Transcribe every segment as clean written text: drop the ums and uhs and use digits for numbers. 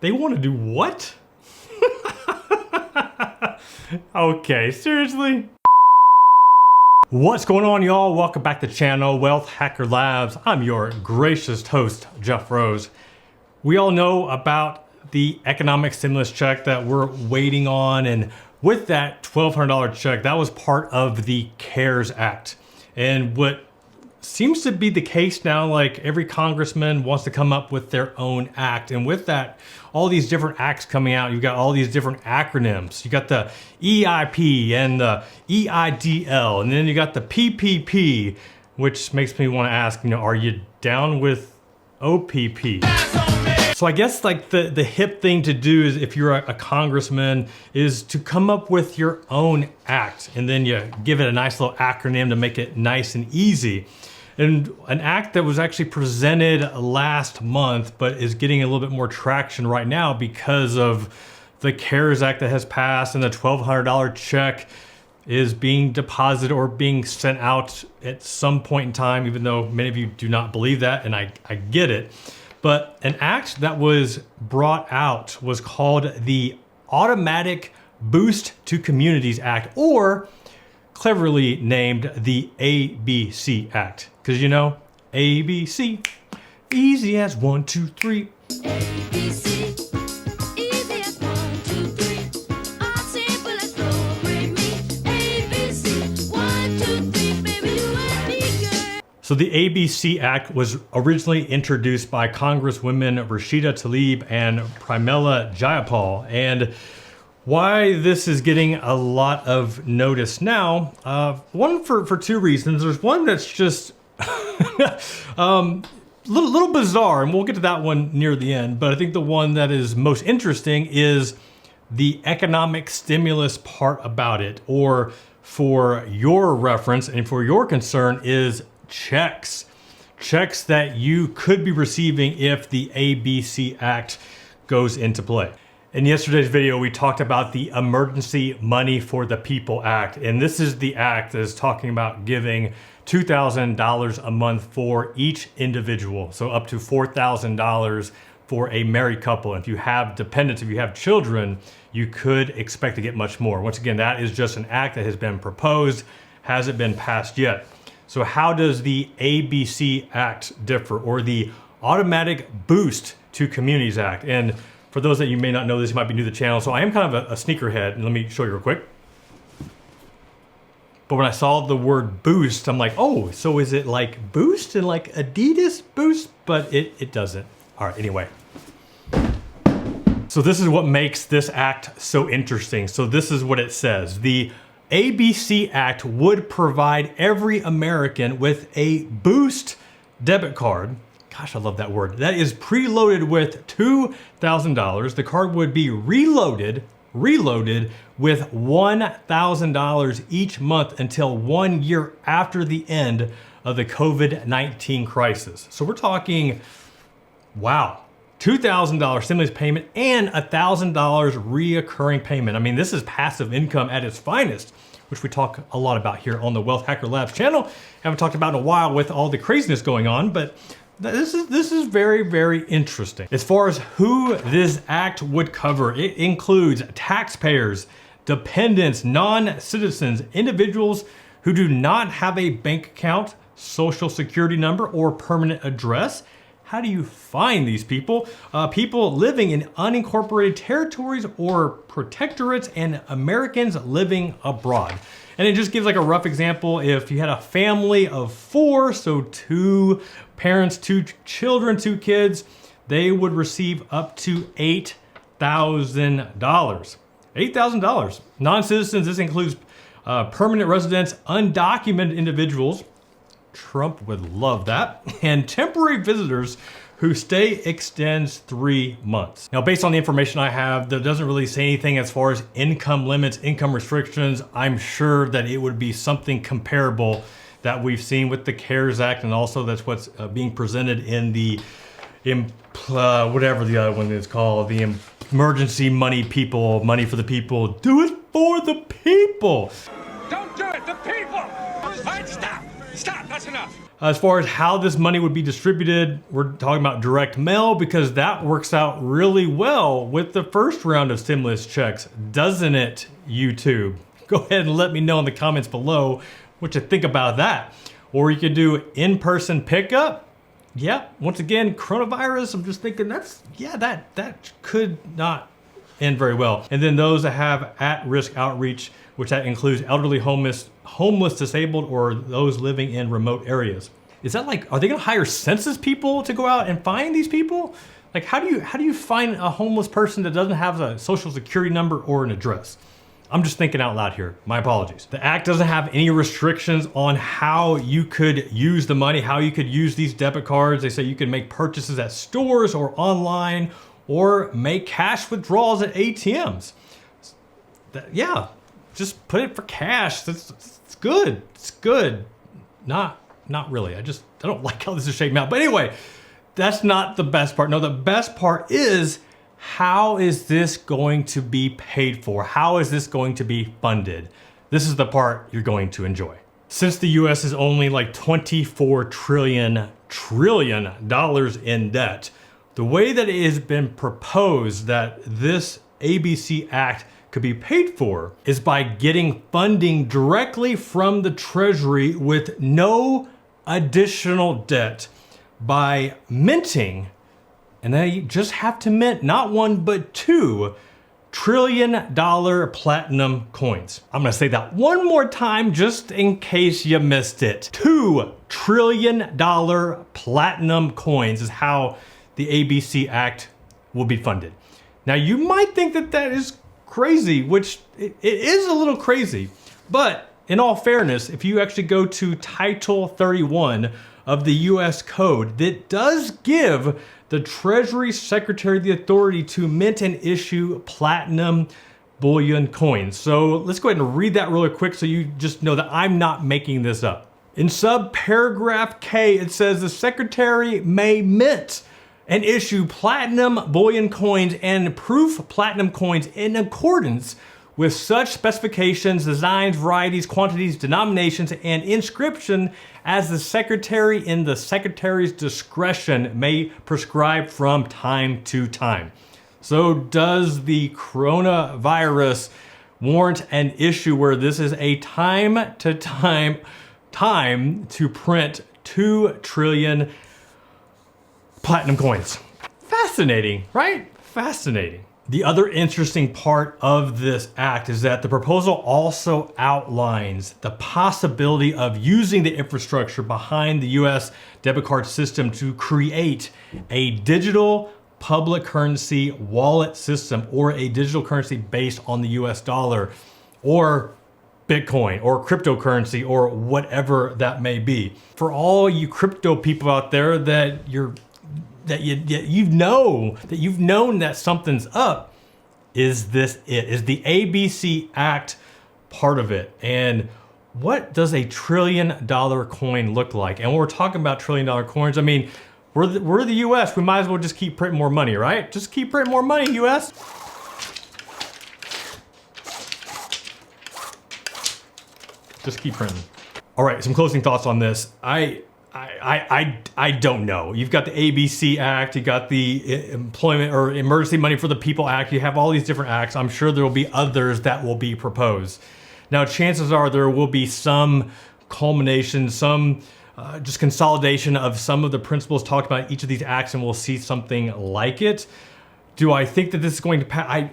They want to do what? Okay, seriously? What's going on, y'all? Welcome back to the channel, Wealth Hacker Labs. I'm your gracious host, Jeff Rose. We all know about the economic stimulus check that we're waiting on, and with that $1,200 check, that was part of the CARES Act. And what seems to be the case now, like every congressman wants to come up with their own act. And with that, all these different acts coming out, you've got all these different acronyms. You got the EIP and the EIDL, and then you got the PPP, which makes me want to ask, are you down with OPP? So I guess like the hip thing to do is, if you're a congressman, is to come up with your own act, and then you give it a nice little acronym to make it nice and easy. And an act that was actually presented last month, but is getting a little bit more traction right now because of the CARES Act that has passed, and the $1,200 check is being deposited or being sent out at some point in time, even though many of you do not believe that, and I get it. But an act that was brought out was called the Automatic Boost to Communities Act, or cleverly named the ABC Act. Because ABC, easy as 1, 2, 3. ABC, easy as 1, 2, 3. All simple as do, re, mi. ABC, 1, 2, 3, baby, you and me, girl. So the ABC Act was originally introduced by Congresswomen Rashida Tlaib and Pramila Jayapal. And why this is getting a lot of notice now, one for two reasons. There's one that's just little bizarre, and we'll get to that one near the end. But I think the one that is most interesting is the economic stimulus part about it, or for your reference and for your concern, is checks that you could be receiving if the ABC Act goes into play. In yesterday's video, we talked about the Emergency Money for the People Act, and this is the act that is talking about giving $2,000 a month for each individual, so up to $4,000 for a married couple. If you have dependents, if you have children, you could expect to get much more. Once again, that is just an act that has been proposed, hasn't been passed yet. So how does the ABC Act differ, or the Automatic Boost to Communities Act? And for those that you may not know this, you might be new to the channel, so I am kind of a sneakerhead, and let me show you real quick. But when I saw the word boost, I'm like, oh, so is it like Boost and like Adidas Boost? But it doesn't. All right, anyway. So this is what makes this act so interesting. So this is what it says. The ABC Act would provide every American with a Boost debit card. Gosh, I love that word. That is preloaded with $2,000. The card would be reloaded with $1,000 each month until 1 year after the end of the COVID-19 crisis. So we're talking, wow, $2,000 stimulus payment and $1,000 reoccurring payment. I mean, this is passive income at its finest, which we talk a lot about here on the Wealth Hacker Labs channel. Haven't talked about in a while with all the craziness going on, but this is very, very interesting. As far as who this act would cover, it includes taxpayers, dependents, non-citizens, individuals who do not have a bank account, social security number, or permanent address. How do you find these people? People living in unincorporated territories or protectorates, and Americans living abroad. And it just gives like a rough example. If you had a family of 4, so 2 parents, 2 children, 2 kids, they would receive up to $8,000. $8,000. Non-citizens, this includes permanent residents, undocumented individuals, Trump would love that, and temporary visitors whose stay extends 3 months. Now, based on the information I have, that doesn't really say anything as far as income limits, income restrictions. I'm sure that it would be something comparable that we've seen with the CARES Act, and also that's what's being presented in the, whatever the other one is called, the Emergency Money for the People. Do it for the people. Don't do it, the people! All right, stop, that's enough. As far as how this money would be distributed, we're talking about direct mail because that works out really well with the first round of stimulus checks, doesn't it, YouTube? Go ahead and let me know in the comments below what you think about that. Or you could do in-person pickup. Yeah, once again, coronavirus, I'm just thinking that could not end very well. And then those that have at-risk outreach, which that includes elderly, homeless, disabled, or those living in remote areas. Is that like, are they gonna hire census people to go out and find these people? Like, how do you find a homeless person that doesn't have a social security number or an address? I'm just thinking out loud here. My apologies. The act doesn't have any restrictions on how you could use the money, how you could use these debit cards. They say you can make purchases at stores or online or make cash withdrawals at ATMs. Yeah, just put it for cash. It's good. It's good. Not really. I don't like how this is shaping out. But anyway, that's not the best part. No, the best part is, how is this going to be paid for? How is this going to be funded? This is the part you're going to enjoy. Since the US is only like $24 trillion in debt, the way that it has been proposed that this ABC Act could be paid for is by getting funding directly from the Treasury with no additional debt by minting. And they just have to mint not one, but $2 trillion platinum coins. I'm gonna say that one more time just in case you missed it. $2 trillion platinum coins is how the ABC Act will be funded. Now you might think that that is crazy, which it is a little crazy, but in all fairness, if you actually go to Title 31 of the US Code, that does give the Treasury Secretary the authority to mint and issue platinum bullion coins. So let's go ahead and read that really quick so you just know that I'm not making this up. In subparagraph K, it says the Secretary may mint and issue platinum bullion coins and proof platinum coins in accordance with such specifications, designs, varieties, quantities, denominations, and inscription as the Secretary in the Secretary's discretion may prescribe from time to time. So does the coronavirus warrant an issue where this is a time to print 2 trillion platinum coins? Fascinating, right? Fascinating. The other interesting part of this act is that the proposal also outlines the possibility of using the infrastructure behind the US debit card system to create a digital public currency wallet system, or a digital currency based on the US dollar or Bitcoin or cryptocurrency or whatever that may be. For all you crypto people out there you've known that something's up, is this it? Is the ABC Act part of it? And what does a $1 trillion coin look like? And when we're talking about $1 trillion coins, I mean, we're the US, we might as well just keep printing more money, right? Just keep printing more money, US. Just keep printing. All right, some closing thoughts on this. I don't know. You've got the ABC Act, you got the Employment or Emergency Money for the People Act. You have all these different acts. I'm sure there will be others that will be proposed. Now, chances are there will be some culmination, some just consolidation of some of the principles talked about in each of these acts, and we'll see something like it. Do I think that this is going to pass?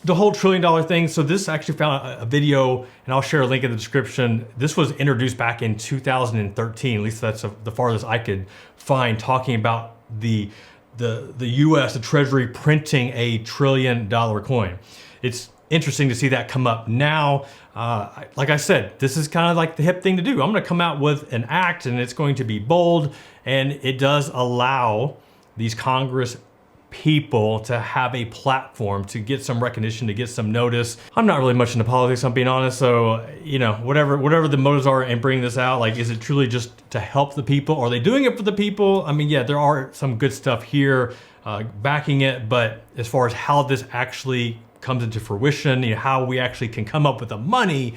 The whole $1 trillion thing, so this actually found a video, and I'll share a link in the description. This was introduced back in 2013, at least that's the farthest I could find, talking about the US, the Treasury printing a $1 trillion coin. It's interesting to see that come up now. Like I said, this is kind of like the hip thing to do. I'm gonna come out with an act, and it's going to be bold, and it does allow these Congress people to have a platform, to get some recognition, to get some notice. I'm not really much into politics, I'm being honest, so, you know, whatever the motives are in bringing this out, like, is it truly just to help the people? Are they doing it for the people? I mean, yeah, there are some good stuff here backing it, but as far as how this actually comes into fruition, you know, how we actually can come up with the money,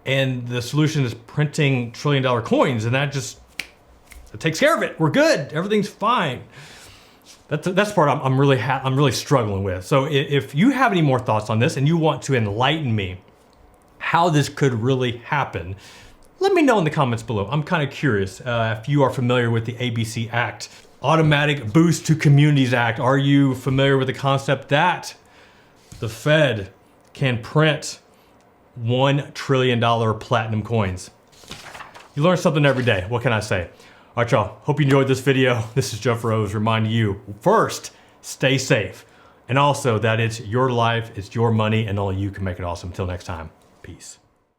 And the solution is printing trillion-dollar coins, and that just, it takes care of it. We're good. Everything's fine. That's the part I'm really struggling with. So if you have any more thoughts on this and you want to enlighten me how this could really happen, let me know in the comments below. I'm kind of curious if you are familiar with the ABC Act, Automatic Boost to Communities Act. Are you familiar with the concept that the Fed can print $1 trillion platinum coins? You learn something every day. What can I say? All right, y'all. Hope you enjoyed this video. This is Jeff Rose reminding you, first, stay safe. And also that it's your life, it's your money, and only you can make it awesome. Until next time, peace.